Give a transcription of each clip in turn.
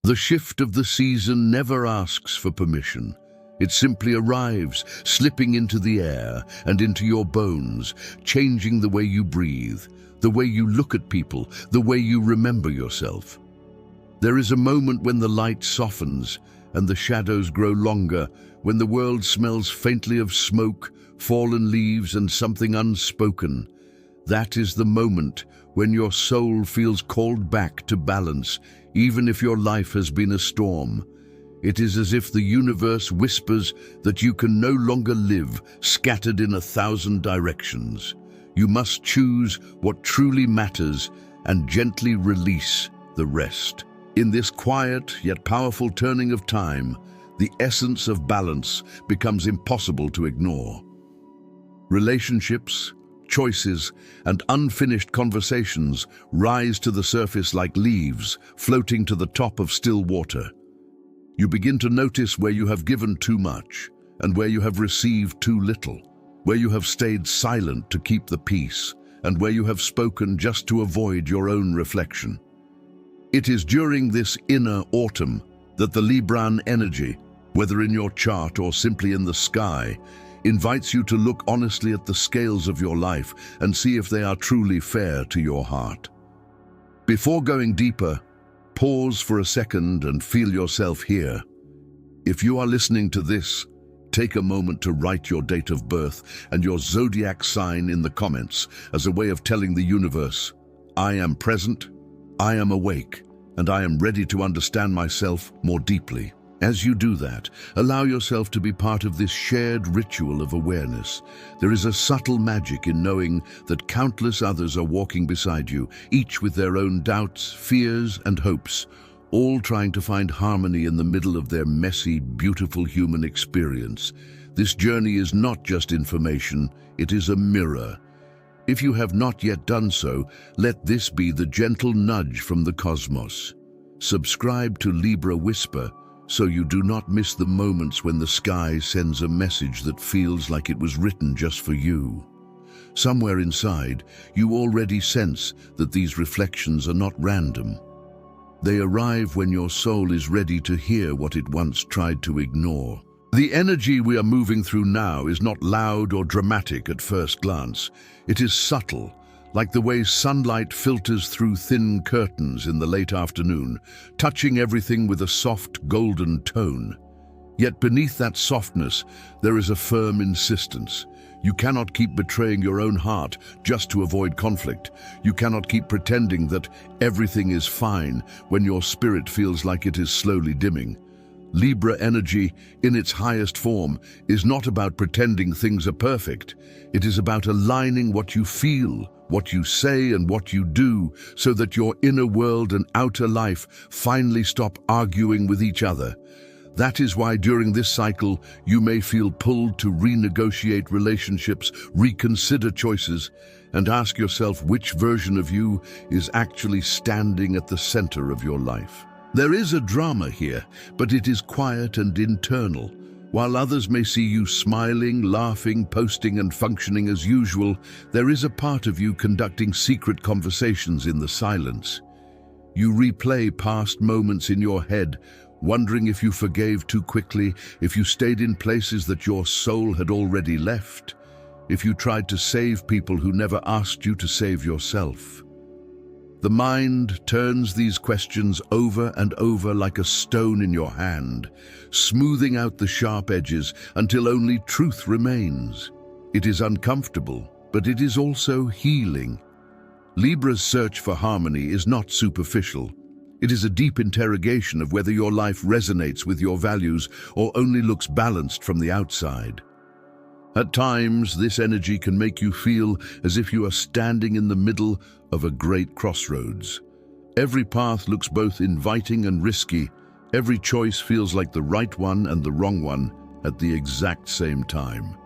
The shift of the season never asks for permission. It simply arrives, slipping into the air and into your bones, changing the way you breathe, the way you look at people, the way you remember yourself. There is a moment when the light softens and the shadows grow longer, when the world smells faintly of smoke, fallen leaves, and something unspoken. That is the moment when your soul feels called back to balance, even if your life has been a storm. It is as if the universe whispers that you can no longer live scattered in 1,000 directions. You must choose what truly matters and gently release the rest. In this quiet yet powerful turning of time, the essence of balance becomes impossible to ignore. Relationships, choices, and unfinished conversations rise to the surface like leaves floating to the top of still water. You begin to notice where you have given too much and where you have received too little, where you have stayed silent to keep the peace, and where you have spoken just to avoid your own reflection. It is during this inner autumn that the Libran energy, whether in your chart or simply in the sky, invites you to look honestly at the scales of your life and see if they are truly fair to your heart. Before going deeper, pause for a second and feel yourself here. If you are listening to this, take a moment to write your date of birth and your zodiac sign in the comments as a way of telling the universe, I am present, I am awake, and I am ready to understand myself more deeply. As you do that, allow yourself to be part of this shared ritual of awareness. There is a subtle magic in knowing that countless others are walking beside you, each with their own doubts, fears, and hopes, all trying to find harmony in the middle of their messy, beautiful human experience. This journey is not just information, it is a mirror. If you have not yet done so, let this be the gentle nudge from the cosmos. Subscribe to Libra Whisper so you do not miss the moments when the sky sends a message that feels like it was written just for you. Somewhere inside, you already sense that these reflections are not random. They arrive when your soul is ready to hear what it once tried to ignore. The energy we are moving through now is not loud or dramatic at first glance. It is subtle, like the way sunlight filters through thin curtains in the late afternoon, touching everything with a soft golden tone. Yet beneath that softness, there is a firm insistence. You cannot keep betraying your own heart just to avoid conflict. You cannot keep pretending that everything is fine when your spirit feels like it is slowly dimming. Libra energy, in its highest form, is not about pretending things are perfect. It is about aligning what you feel, what you say, and what you do, so that your inner world and outer life finally stop arguing with each other. That is why during this cycle, you may feel pulled to renegotiate relationships, reconsider choices, and ask yourself which version of you is actually standing at the center of your life. There is a drama here, but it is quiet and internal. While others may see you smiling, laughing, posting, and functioning as usual, there is a part of you conducting secret conversations in the silence. You replay past moments in your head, wondering if you forgave too quickly, if you stayed in places that your soul had already left, if you tried to save people who never asked you to save yourself. The mind turns these questions over and over like a stone in your hand, smoothing out the sharp edges until only truth remains. It is uncomfortable, but it is also healing. Libra's search for harmony is not superficial. It is a deep interrogation of whether your life resonates with your values or only looks balanced from the outside. At times, this energy can make you feel as if you are standing in the middle of a great crossroads. Every path looks both inviting and risky. Every choice feels like the right one and the wrong one at the exact same time.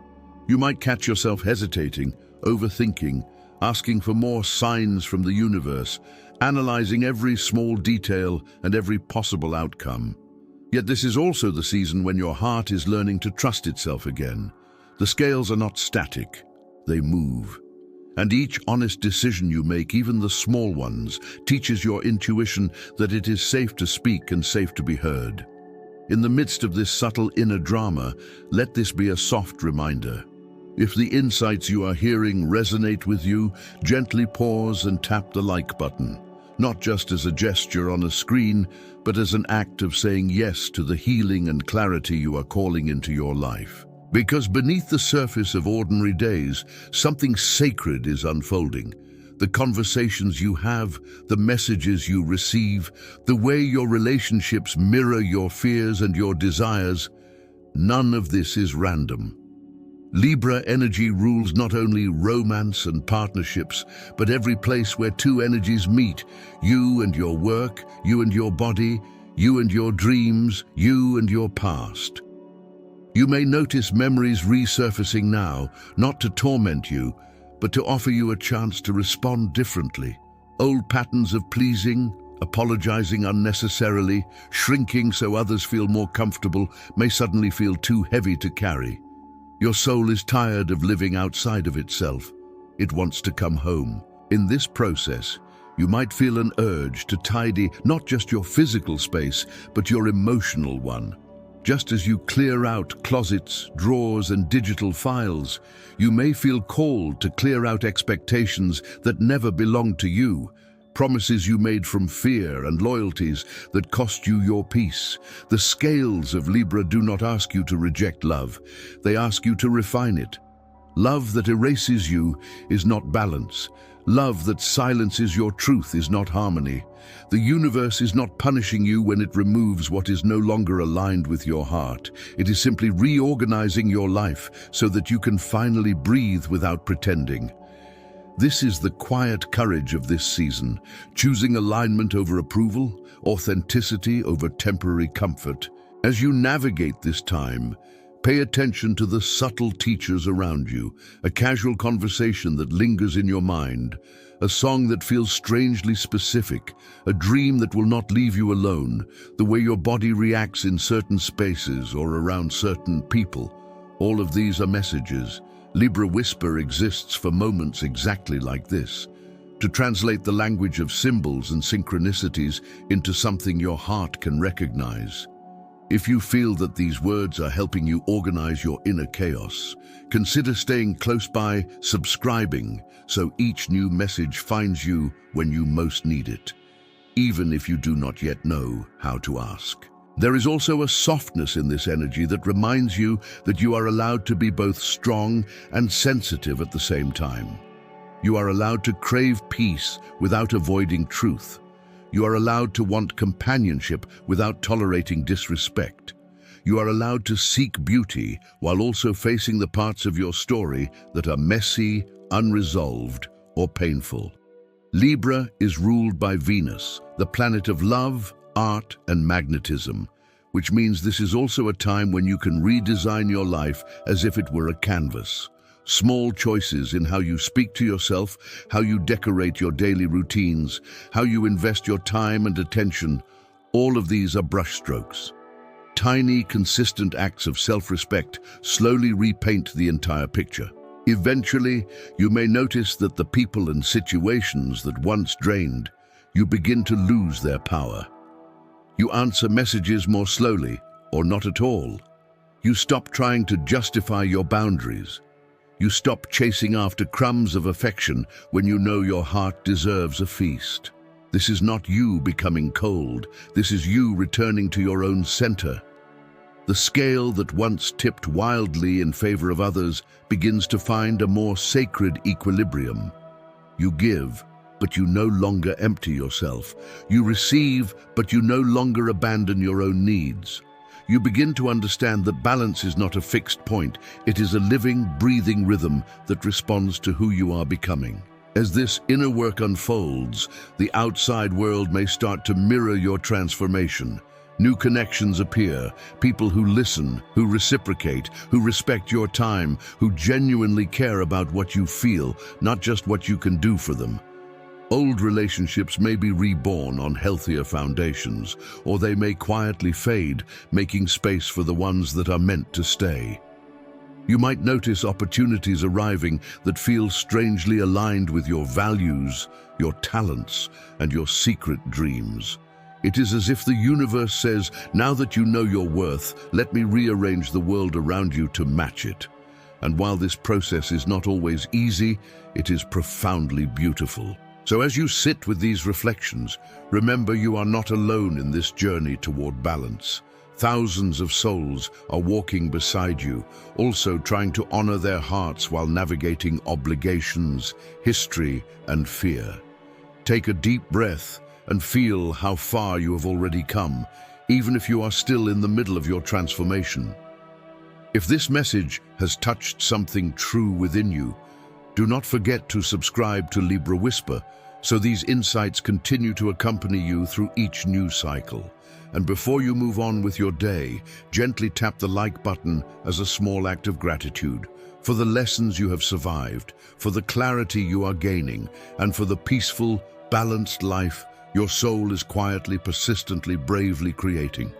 You might catch yourself hesitating, overthinking, asking for more signs from the universe, analyzing every small detail and every possible outcome. Yet this is also the season when your heart is learning to trust itself again. The scales are not static, they move. And each honest decision you make, even the small ones, teaches your intuition that it is safe to speak and safe to be heard. In the midst of this subtle inner drama, let this be a soft reminder. If the insights you are hearing resonate with you, gently pause and tap the like button, not just as a gesture on a screen, but as an act of saying yes to the healing and clarity you are calling into your life. Because beneath the surface of ordinary days, something sacred is unfolding. The conversations you have, the messages you receive, the way your relationships mirror your fears and your desires, none of this is random. Libra energy rules not only romance and partnerships, but every place where two energies meet, you and your work, you and your body, you and your dreams, you and your past. You may notice memories resurfacing now, not to torment you, but to offer you a chance to respond differently. Old patterns of pleasing, apologizing unnecessarily, shrinking so others feel more comfortable, may suddenly feel too heavy to carry. Your soul is tired of living outside of itself. It wants to come home. In this process, you might feel an urge to tidy not just your physical space, but your emotional one. Just as you clear out closets, drawers, and digital files, you may feel called to clear out expectations that never belonged to you, promises you made from fear and loyalties that cost you your peace. The scales of Libra do not ask you to reject love. They ask you to refine it. Love that erases you is not balance. Love that silences your truth is not harmony. The universe is not punishing you when it removes what is no longer aligned with your heart. It is simply reorganizing your life so that you can finally breathe without pretending. This is the quiet courage of this season, choosing alignment over approval, authenticity over temporary comfort. As you navigate this time, pay attention to the subtle teachers around you, a casual conversation that lingers in your mind, a song that feels strangely specific, a dream that will not leave you alone, the way your body reacts in certain spaces or around certain people. All of these are messages. Libra Whisper exists for moments exactly like this, to translate the language of symbols and synchronicities into something your heart can recognize. If you feel that these words are helping you organize your inner chaos, consider staying close by, subscribing, so each new message finds you when you most need it, even if you do not yet know how to ask. There is also a softness in this energy that reminds you that you are allowed to be both strong and sensitive at the same time. You are allowed to crave peace without avoiding truth. You are allowed to want companionship without tolerating disrespect. You are allowed to seek beauty while also facing the parts of your story that are messy, unresolved, or painful. Libra is ruled by Venus, the planet of love, art, and magnetism, which means this is also a time when you can redesign your life as if it were a canvas. Small choices in how you speak to yourself, how you decorate your daily routines, how you invest your time and attention, all of these are brushstrokes. Tiny, consistent acts of self-respect slowly repaint the entire picture. Eventually, you may notice that the people and situations that once drained, you begin to lose their power. You answer messages more slowly, or not at all. You stop trying to justify your boundaries. You stop chasing after crumbs of affection when you know your heart deserves a feast. This is not you becoming cold. This is you returning to your own center. The scale that once tipped wildly in favor of others begins to find a more sacred equilibrium. You give, but you no longer empty yourself. You receive, but you no longer abandon your own needs. You begin to understand that balance is not a fixed point. It is a living, breathing rhythm that responds to who you are becoming. As this inner work unfolds, the outside world may start to mirror your transformation. New connections appear, people who listen, who reciprocate, who respect your time, who genuinely care about what you feel, not just what you can do for them. Old relationships may be reborn on healthier foundations, or they may quietly fade, making space for the ones that are meant to stay. You might notice opportunities arriving that feel strangely aligned with your values, your talents, and your secret dreams. It is as if the universe says, now that you know your worth, let me rearrange the world around you to match it. And while this process is not always easy, it is profoundly beautiful. So as you sit with these reflections, remember you are not alone in this journey toward balance. Thousands of souls are walking beside you, also trying to honor their hearts while navigating obligations, history, and fear. Take a deep breath and feel how far you have already come, even if you are still in the middle of your transformation. If this message has touched something true within you, do not forget to subscribe to Libra Whisper so these insights continue to accompany you through each new cycle. And before you move on with your day, gently tap the like button as a small act of gratitude for the lessons you have survived, for the clarity you are gaining, and for the peaceful, balanced life your soul is quietly, persistently, bravely creating.